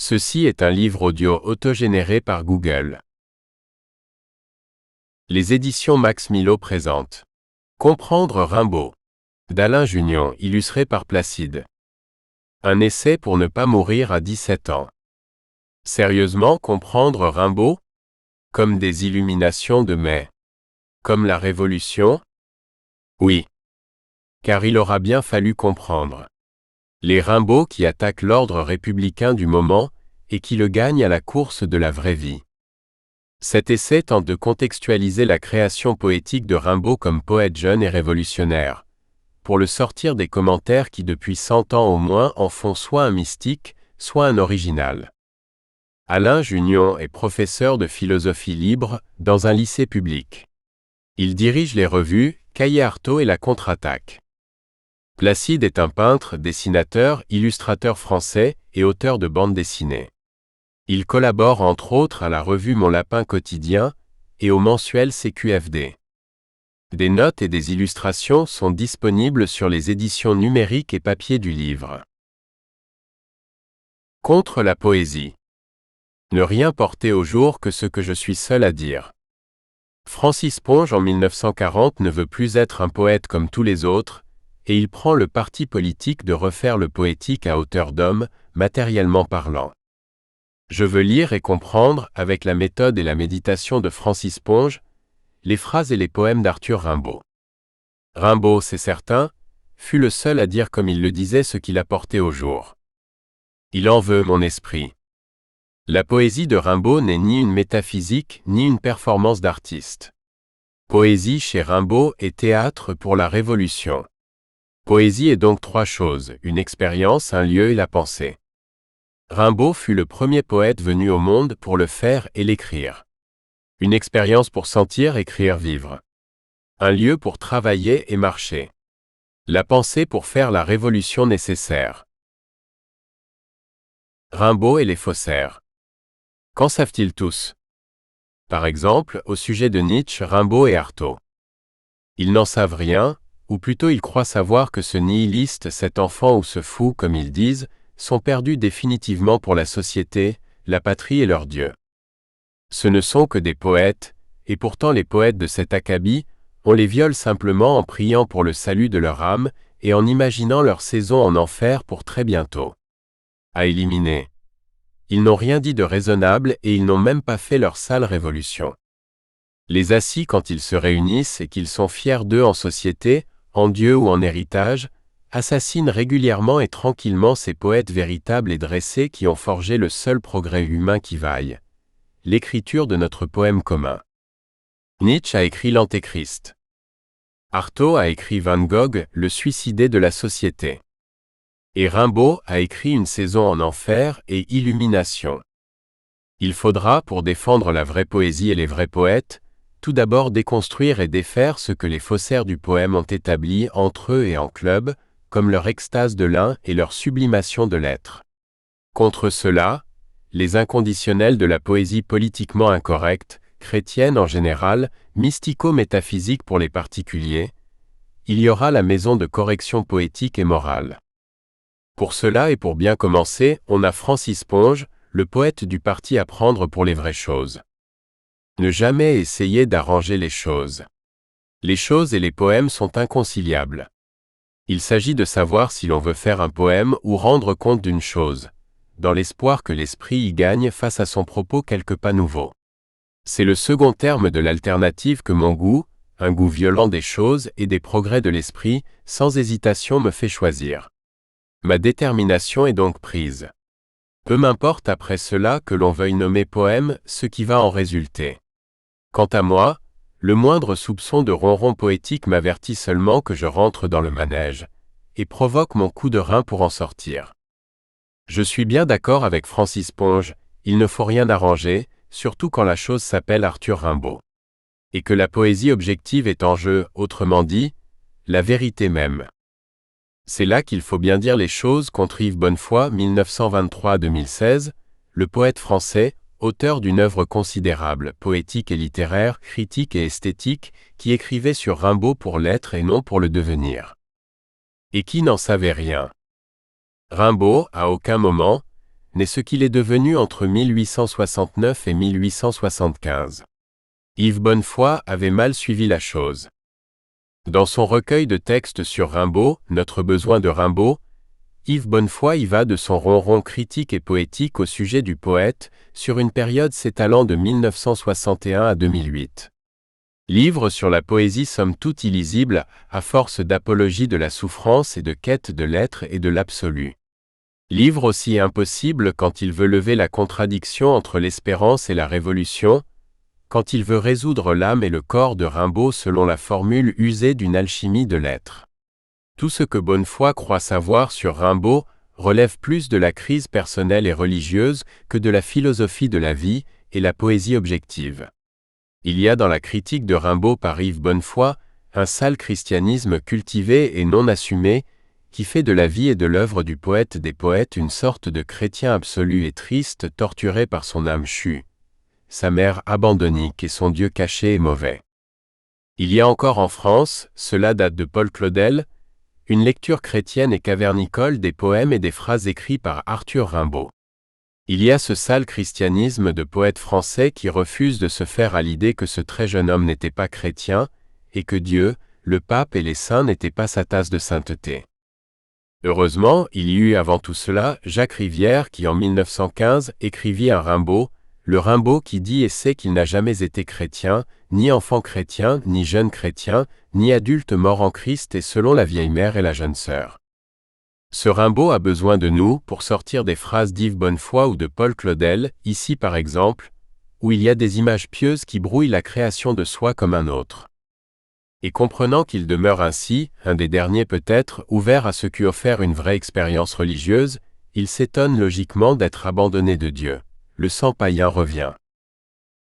Ceci est un livre audio autogénéré par Google. Les éditions Max Milo présentent Comprendre Rimbaud d'Alain Junion, illustré par Placide. Un essai pour ne pas mourir à 17 ans. Sérieusement comprendre Rimbaud? Comme des illuminations de mai. Comme la Révolution? Oui. Car il aura bien fallu comprendre. Les Rimbaud qui attaquent l'ordre républicain du moment et qui le gagnent à la course de la vraie vie. Cet essai tente de contextualiser la création poétique de Rimbaud comme poète jeune et révolutionnaire, pour le sortir des commentaires qui depuis 100 ans au moins en font soit un mystique, soit un original. Alain Junion est professeur de philosophie libre dans un lycée public. Il dirige les revues Cahiers Artaud et La Contre-Attaque. Placide est un peintre, dessinateur, illustrateur français et auteur de bandes dessinées. Il collabore entre autres à la revue Mon Lapin Quotidien et au mensuel CQFD. Des notes et des illustrations sont disponibles sur les éditions numériques et papier du livre. Contre la poésie. Ne rien porter au jour que ce que je suis seul à dire. Francis Ponge en 1940 ne veut plus être un poète comme tous les autres, et il prend le parti politique de refaire le poétique à hauteur d'homme, matériellement parlant. Je veux lire et comprendre, avec la méthode et la méditation de Francis Ponge, les phrases et les poèmes d'Arthur Rimbaud. Rimbaud, c'est certain, fut le seul à dire comme il le disait ce qu'il apportait au jour. Il en veut mon esprit. La poésie de Rimbaud n'est ni une métaphysique ni une performance d'artiste. Poésie chez Rimbaud est théâtre pour la Révolution. Poésie est donc trois choses, une expérience, un lieu et la pensée. Rimbaud fut le premier poète venu au monde pour le faire et l'écrire. Une expérience pour sentir, écrire, vivre. Un lieu pour travailler et marcher. La pensée pour faire la révolution nécessaire. Rimbaud et les faussaires. Qu'en savent-ils tous? Par exemple, au sujet de Nietzsche, Rimbaud et Artaud. Ils n'en savent rien, ou plutôt ils croient savoir que ce nihiliste, cet enfant ou ce fou, comme ils disent, sont perdus définitivement pour la société, la patrie et leur Dieu. Ce ne sont que des poètes, et pourtant les poètes de cet acabit, on les viole simplement en priant pour le salut de leur âme et en imaginant leur saison en enfer pour très bientôt. À éliminer. Ils n'ont rien dit de raisonnable et ils n'ont même pas fait leur sale révolution. Les assis quand ils se réunissent et qu'ils sont fiers d'eux en société, en Dieu ou en héritage, assassinent régulièrement et tranquillement ces poètes véritables et dressés qui ont forgé le seul progrès humain qui vaille. L'écriture de notre poème commun. Nietzsche a écrit l'Antéchrist. Artaud a écrit Van Gogh, le suicidé de la société. Et Rimbaud a écrit Une saison en enfer et Illumination. Il faudra, pour défendre la vraie poésie et les vrais poètes, tout d'abord déconstruire et défaire ce que les faussaires du poème ont établi entre eux et en club, comme leur extase de l'un et leur sublimation de l'être. Contre cela, les inconditionnels de la poésie politiquement incorrecte, chrétienne en général, mystico-métaphysique pour les particuliers, il y aura la maison de correction poétique et morale. Pour cela et pour bien commencer, on a Francis Ponge, le poète du parti à prendre pour les vraies choses. Ne jamais essayer d'arranger les choses. Les choses et les poèmes sont inconciliables. Il s'agit de savoir si l'on veut faire un poème ou rendre compte d'une chose, dans l'espoir que l'esprit y gagne face à son propos quelques pas nouveaux. C'est le second terme de l'alternative que mon goût, un goût violent des choses et des progrès de l'esprit, sans hésitation me fait choisir. Ma détermination est donc prise. Peu m'importe après cela que l'on veuille nommer poème ce qui va en résulter. Quant à moi, le moindre soupçon de ronron poétique m'avertit seulement que je rentre dans le manège, et provoque mon coup de rein pour en sortir. Je suis bien d'accord avec Francis Ponge, il ne faut rien arranger, surtout quand la chose s'appelle Arthur Rimbaud. Et que la poésie objective est en jeu, autrement dit, la vérité même. C'est là qu'il faut bien dire les choses contre Yves Bonnefoy, 1923-2016, le poète français, auteur d'une œuvre considérable, poétique et littéraire, critique et esthétique, qui écrivait sur Rimbaud pour l'être et non pour le devenir. Et qui n'en savait rien. Rimbaud, à aucun moment, n'est ce qu'il est devenu entre 1869 et 1875. Yves Bonnefoy avait mal suivi la chose. Dans son recueil de textes sur Rimbaud, Notre besoin de Rimbaud, Yves Bonnefoy y va de son ronron critique et poétique au sujet du poète, sur une période s'étalant de 1961 à 2008. Livre sur la poésie somme toute illisible, à force d'apologie de la souffrance et de quête de l'être et de l'absolu. Livre aussi impossible quand il veut lever la contradiction entre l'espérance et la révolution, quand il veut résoudre l'âme et le corps de Rimbaud selon la formule usée d'une alchimie de l'être. Tout ce que Bonnefoy croit savoir sur Rimbaud relève plus de la crise personnelle et religieuse que de la philosophie de la vie et la poésie objective. Il y a dans la critique de Rimbaud par Yves Bonnefoy un sale christianisme cultivé et non assumé qui fait de la vie et de l'œuvre du poète des poètes une sorte de chrétien absolu et triste torturé par son âme chue, sa mère abandonnique et son Dieu caché et mauvais. Il y a encore en France, cela date de Paul Claudel, une lecture chrétienne et cavernicole des poèmes et des phrases écrits par Arthur Rimbaud. Il y a ce sale christianisme de poètes français qui refusent de se faire à l'idée que ce très jeune homme n'était pas chrétien, et que Dieu, le pape et les saints n'étaient pas sa tasse de sainteté. Heureusement, il y eut avant tout cela Jacques Rivière qui en 1915 écrivit un Rimbaud, le Rimbaud qui dit et sait qu'il n'a jamais été chrétien, ni enfant chrétien, ni jeune chrétien, ni adulte mort en Christ et selon la vieille mère et la jeune sœur. Ce Rimbaud a besoin de nous pour sortir des phrases d'Yves Bonnefoy ou de Paul Claudel, ici par exemple, où il y a des images pieuses qui brouillent la création de soi comme un autre. Et comprenant qu'il demeure ainsi, un des derniers peut-être, ouvert à ce qui offert une vraie expérience religieuse, il s'étonne logiquement d'être abandonné de Dieu. Le sang païen revient.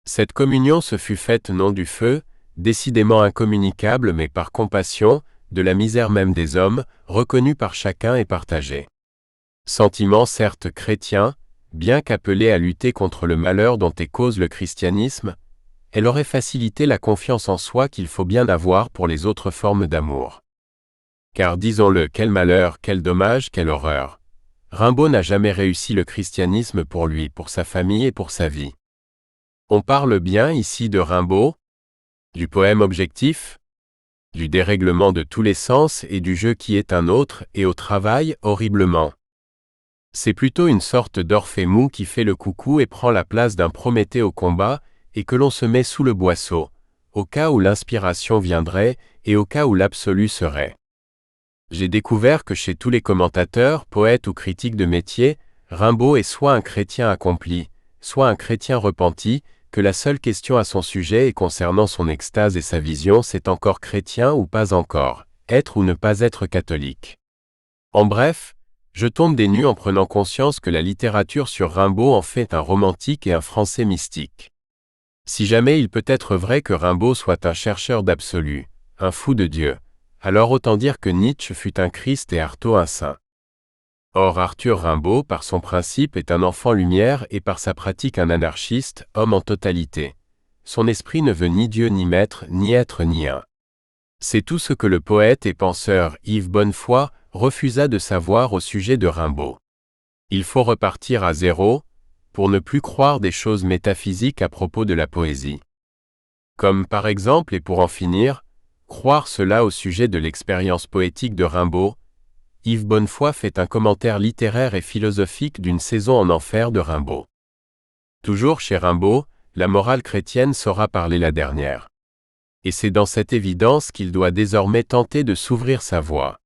Cette communion se fut faite non du feu, décidément incommunicable mais par compassion, de la misère même des hommes, reconnue par chacun et partagée. Sentiment certes chrétien, bien qu'appelé à lutter contre le malheur dont est cause le christianisme, elle aurait facilité la confiance en soi qu'il faut bien avoir pour les autres formes d'amour. Car disons-le, quel malheur, quel dommage, quelle horreur. Rimbaud n'a jamais réussi le christianisme pour lui, pour sa famille et pour sa vie. On parle bien ici de Rimbaud, du poème objectif, du dérèglement de tous les sens et du jeu qui est un autre et au travail horriblement. C'est plutôt une sorte d'Orphée mou qui fait le coucou et prend la place d'un Prométhée au combat et que l'on se met sous le boisseau, au cas où l'inspiration viendrait et au cas où l'absolu serait. J'ai découvert que chez tous les commentateurs, poètes ou critiques de métier, Rimbaud est soit un chrétien accompli, soit un chrétien repenti, que la seule question à son sujet et concernant son extase et sa vision c'est encore chrétien ou pas encore, être ou ne pas être catholique. En bref, je tombe des nues en prenant conscience que la littérature sur Rimbaud en fait un romantique et un français mystique. Si jamais il peut être vrai que Rimbaud soit un chercheur d'absolu, un fou de Dieu, alors autant dire que Nietzsche fut un Christ et Artaud un saint. Or Arthur Rimbaud, par son principe, est un enfant lumière et par sa pratique un anarchiste, homme en totalité. Son esprit ne veut ni Dieu ni maître, ni être ni un. C'est tout ce que le poète et penseur Yves Bonnefoy refusa de savoir au sujet de Rimbaud. Il faut repartir à zéro, pour ne plus croire des choses métaphysiques à propos de la poésie. Comme par exemple, et pour en finir, croire cela au sujet de l'expérience poétique de Rimbaud, Yves Bonnefoy fait un commentaire littéraire et philosophique d'une saison en enfer de Rimbaud. Toujours chez Rimbaud, la morale chrétienne saura parler la dernière. Et c'est dans cette évidence qu'il doit désormais tenter de s'ouvrir sa voie.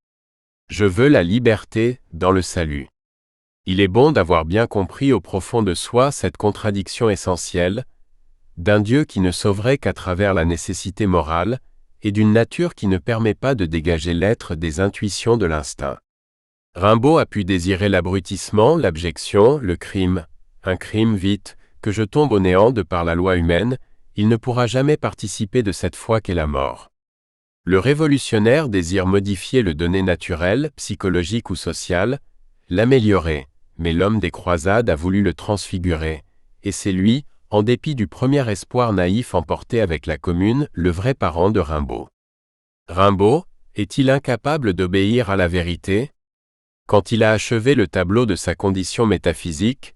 Je veux la liberté, dans le salut. Il est bon d'avoir bien compris au profond de soi cette contradiction essentielle, d'un Dieu qui ne sauverait qu'à travers la nécessité morale, et d'une nature qui ne permet pas de dégager l'être des intuitions de l'instinct. Rimbaud a pu désirer l'abrutissement, l'abjection, le crime. Un crime vite, que je tombe au néant de par la loi humaine, il ne pourra jamais participer de cette foi qu'est la mort. Le révolutionnaire désire modifier le donné naturel, psychologique ou social, l'améliorer, mais l'homme des croisades a voulu le transfigurer, et c'est lui, en dépit du premier espoir naïf emporté avec la Commune, le vrai parent de Rimbaud. Rimbaud, est-il incapable d'obéir à la vérité ? Quand il a achevé le tableau de sa condition métaphysique,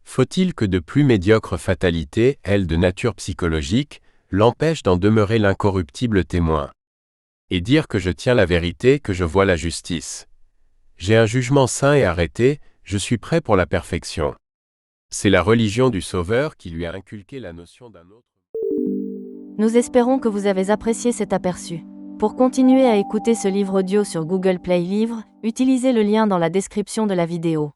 faut-il que de plus médiocres fatalités, elles de nature psychologique, l'empêchent d'en demeurer l'incorruptible témoin? Et dire que je tiens la vérité, que je vois la justice. J'ai un jugement sain et arrêté, je suis prêt pour la perfection. C'est la religion du Sauveur qui lui a inculqué la notion d'un autre. Nous espérons que vous avez apprécié cet aperçu. Pour continuer à écouter ce livre audio sur Google Play Livres, utilisez le lien dans la description de la vidéo.